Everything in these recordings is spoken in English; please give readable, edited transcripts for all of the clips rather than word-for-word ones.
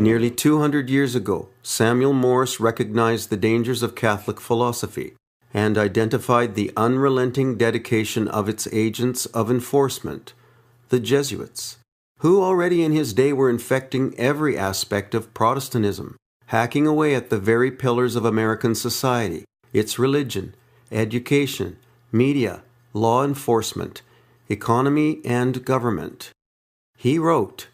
Nearly 200 years ago, Samuel Morse recognized the dangers of Catholic philosophy and identified the unrelenting dedication of its agents of enforcement, the Jesuits, who already in his day were infecting every aspect of Protestantism, hacking away at the very pillars of American society, its religion, education, media, law enforcement, economy, and government. He wrote,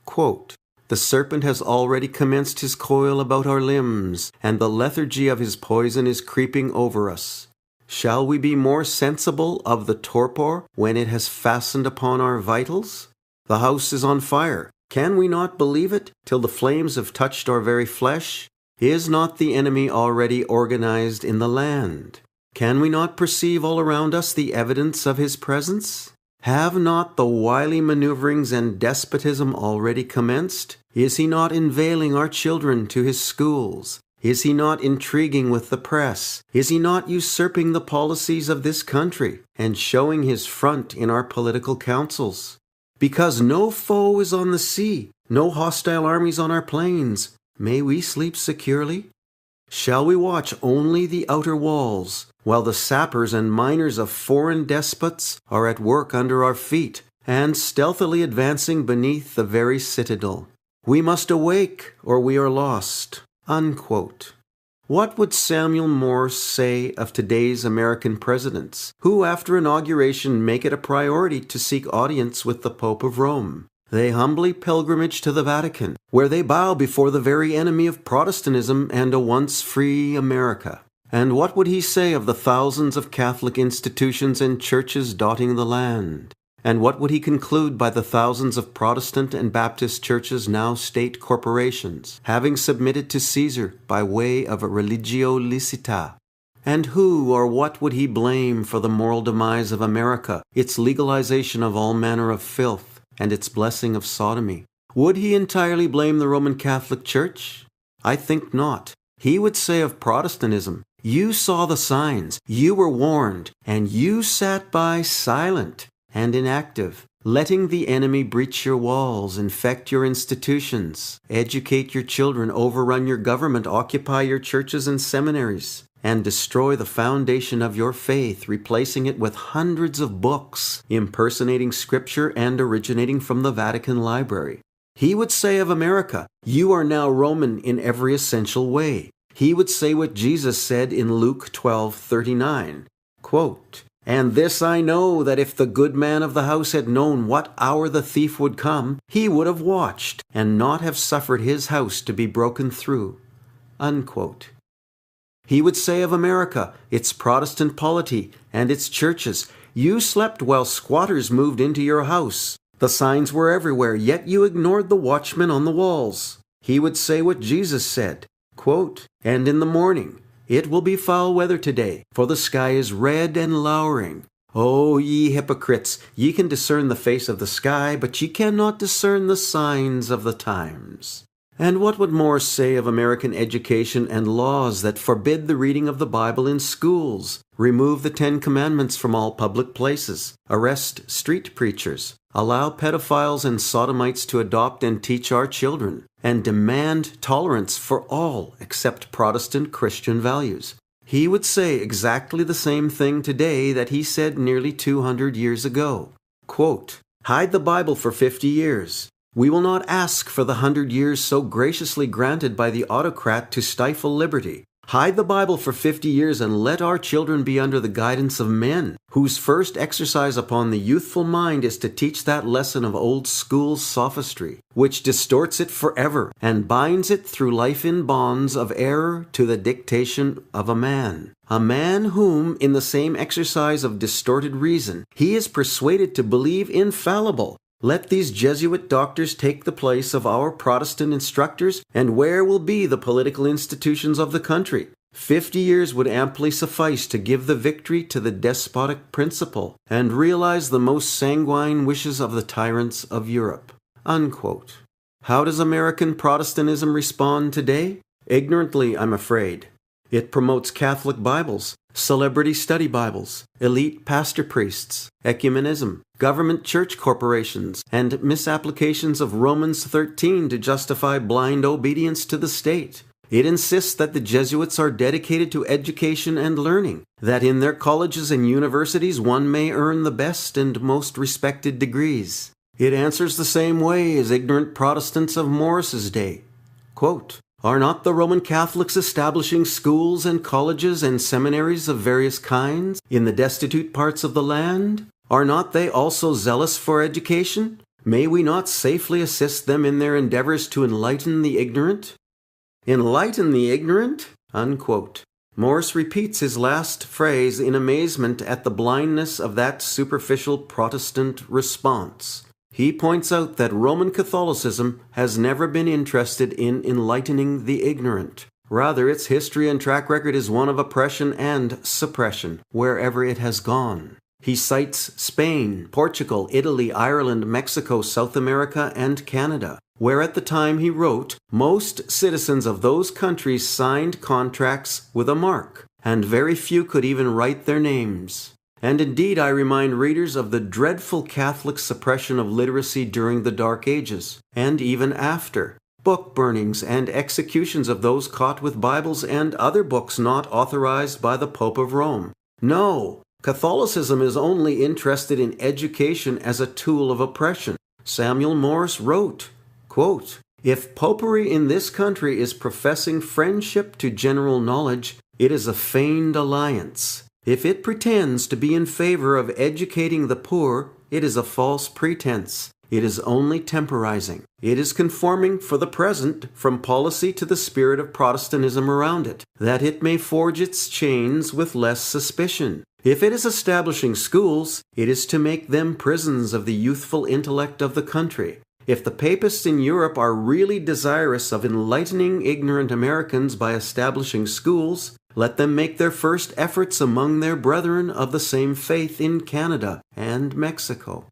quote, "The serpent has already commenced his coil about our limbs, and the lethargy of his poison is creeping over us. Shall we be more sensible of the torpor when it has fastened upon our vitals? The house is on fire. Can we not believe it till the flames have touched our very flesh? Is not the enemy already organized in the land? Can we not perceive all around us the evidence of his presence? Have not the wily maneuverings and despotism already commenced? Is he not inveiling our children to his schools? Is he not intriguing with the press? Is he not usurping the policies of this country and showing his front in our political councils? Because no foe is on the sea, no hostile armies on our plains, may we sleep securely? Shall we watch only the outer walls, while the sappers and miners of foreign despots are at work under our feet, and stealthily advancing beneath the very citadel? We must awake, or we are lost." Unquote. What would Samuel Morse say of today's American presidents, who after inauguration make it a priority to seek audience with the Pope of Rome? They humbly pilgrimage to the Vatican, where they bow before the very enemy of Protestantism and a once free America. And what would he say of the thousands of Catholic institutions and churches dotting the land? And what would he conclude by the thousands of Protestant and Baptist churches, now state corporations, having submitted to Caesar by way of a religio licita? And who or what would he blame for the moral demise of America, its legalization of all manner of filth, and its blessing of sodomy? Would he entirely blame the Roman Catholic Church? I think not. He would say of Protestantism, "You saw the signs, you were warned, and you sat by silent and inactive, letting the enemy breach your walls, infect your institutions, educate your children, overrun your government, occupy your churches and seminaries, and destroy the foundation of your faith, replacing it with hundreds of books, impersonating Scripture and originating from the Vatican Library." He would say of America, "You are now Roman in every essential way." He would say what Jesus said in Luke 12:39, quote, "And this I know, that if the good man of the house had known what hour the thief would come, he would have watched, and not have suffered his house to be broken through." Unquote. He would say of America, its Protestant polity, and its churches, "You slept while squatters moved into your house. The signs were everywhere, yet you ignored the watchmen on the walls." He would say what Jesus said, quote, "And in the morning, it will be foul weather today, for the sky is red and lowering. O ye hypocrites, ye can discern the face of the sky, but ye cannot discern the signs of the times." And what would Morse say of American education and laws that forbid the reading of the Bible in schools, remove the 10 Commandments from all public places, arrest street preachers, allow pedophiles and sodomites to adopt and teach our children, and demand tolerance for all except Protestant Christian values? He would say exactly the same thing today that he said nearly 200 years ago. Quote, "Hide the Bible for 50 years. We will not ask for the 100 years so graciously granted by the autocrat to stifle liberty. Hide the Bible for 50 years and let our children be under the guidance of men, whose first exercise upon the youthful mind is to teach that lesson of old school sophistry, which distorts it forever and binds it through life in bonds of error to the dictation of a man whom, in the same exercise of distorted reason, he is persuaded to believe infallible. Let these Jesuit doctors take the place of our Protestant instructors, and where will be the political institutions of the country? 50 years would amply suffice to give the victory to the despotic principle and realize the most sanguine wishes of the tyrants of Europe." Unquote. How does American Protestantism respond today? Ignorantly, I'm afraid. It promotes Catholic Bibles, celebrity study Bibles, elite pastor priests, ecumenism, government church corporations, and misapplications of Romans 13 to justify blind obedience to the state. It insists that the Jesuits are dedicated to education and learning, that in their colleges and universities one may earn the best and most respected degrees. It answers the same way as ignorant Protestants of Morse's day. Quote, "Are not the Roman Catholics establishing schools and colleges and seminaries of various kinds in the destitute parts of the land? Are not they also zealous for education? May we not safely assist them in their endeavors to enlighten the ignorant?" Enlighten the ignorant? Unquote. Morse repeats his last phrase in amazement at the blindness of that superficial Protestant response. He points out that Roman Catholicism has never been interested in enlightening the ignorant. Rather, its history and track record is one of oppression and suppression wherever it has gone. He cites Spain, Portugal, Italy, Ireland, Mexico, South America, and Canada, where at the time he wrote, most citizens of those countries signed contracts with a mark, and very few could even write their names. And indeed, I remind readers of the dreadful Catholic suppression of literacy during the Dark Ages, and even after. Book burnings and executions of those caught with Bibles and other books not authorized by the Pope of Rome. No, Catholicism is only interested in education as a tool of oppression. Samuel Morse wrote, quote, "If popery in this country is professing friendship to general knowledge, it is a feigned alliance. If it pretends to be in favor of educating the poor, it is a false pretense. It is only temporizing. It is conforming for the present from policy to the spirit of Protestantism around it, that it may forge its chains with less suspicion. If it is establishing schools, it is to make them prisons of the youthful intellect of the country. If the papists in Europe are really desirous of enlightening ignorant Americans by establishing schools, let them make their first efforts among their brethren of the same faith in Canada and Mexico."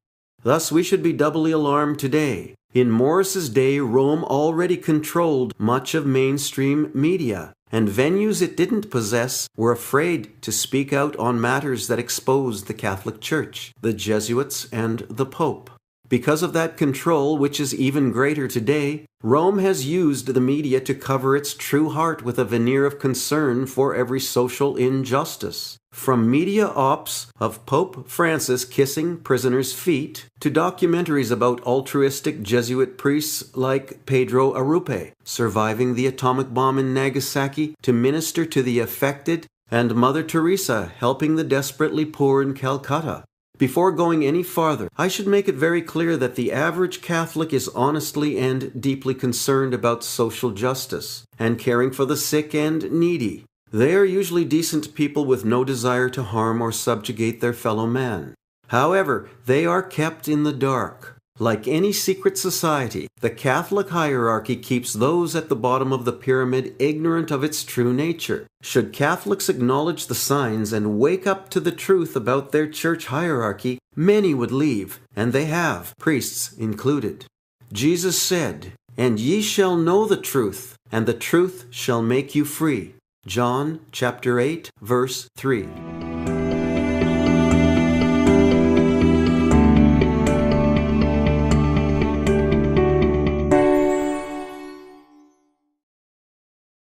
Thus we should be doubly alarmed today. In Morse's day, Rome already controlled much of mainstream media, and venues it didn't possess were afraid to speak out on matters that exposed the Catholic Church, the Jesuits, and the Pope. Because of that control, which is even greater today, Rome has used the media to cover its true heart with a veneer of concern for every social injustice. From media ops of Pope Francis kissing prisoners' feet, to documentaries about altruistic Jesuit priests like Pedro Arrupe, surviving the atomic bomb in Nagasaki to minister to the affected, and Mother Teresa helping the desperately poor in Calcutta. Before going any farther, I should make it very clear that the average Catholic is honestly and deeply concerned about social justice and caring for the sick and needy. They are usually decent people with no desire to harm or subjugate their fellow man. However, they are kept in the dark. Like any secret society, the Catholic hierarchy keeps those at the bottom of the pyramid ignorant of its true nature. Should Catholics acknowledge the signs and wake up to the truth about their church hierarchy, many would leave, and they have, priests included. Jesus said, "And ye shall know the truth, and the truth shall make you free." John chapter 8, verse 3.